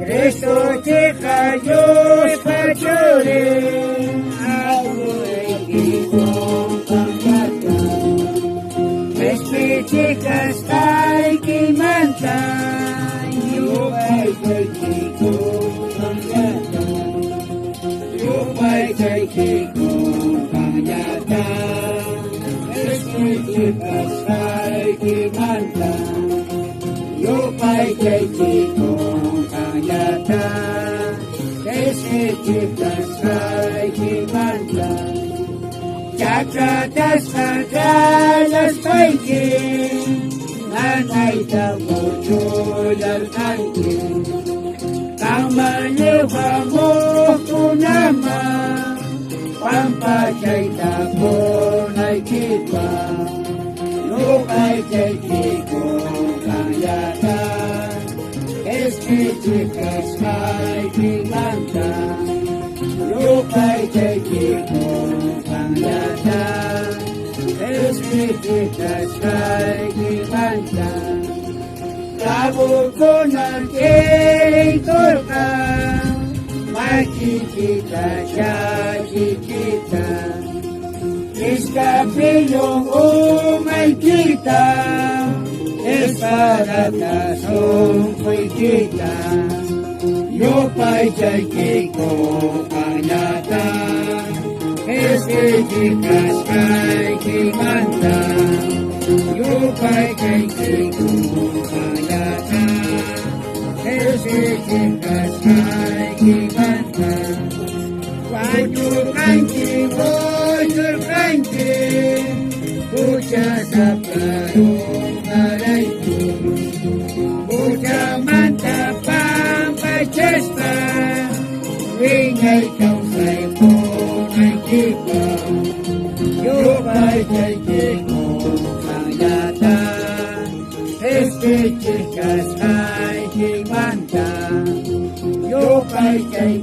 Cristo chica Dios pachure, aure ki kompangata. Chica stai ki manta, yo pai ki kompangata. Yo pai ki kompangata. Chica stai ki manta, yo pai ki kompangata. Chica stai ki manta. Cakratas magalas paikin, nanay tamutulan angkin. Kamaliwa mo ko naman, pampacay tapunay kita. Lukay kay kiko kayatan, eskitikas may kimanta. Lukay kay kiko kayatan, eskitikas may kimanta. Labog ko ng kikor ka, makikita siya, kikita. Iskapilong umay kita, espadakasong ko'y kita. Yupay chay kiko kanyatan, eskitikas kay kimanta. Yupay kay kiko kanyatan, eskitikas kay kimanta. Wajukan kiko surkanti, puja sa parong alaiku. Puja manta pampachesta, wingay kau say punay kita. Yupay kay kiko kanyatan, eskitikas ay kimanta. Yupay kay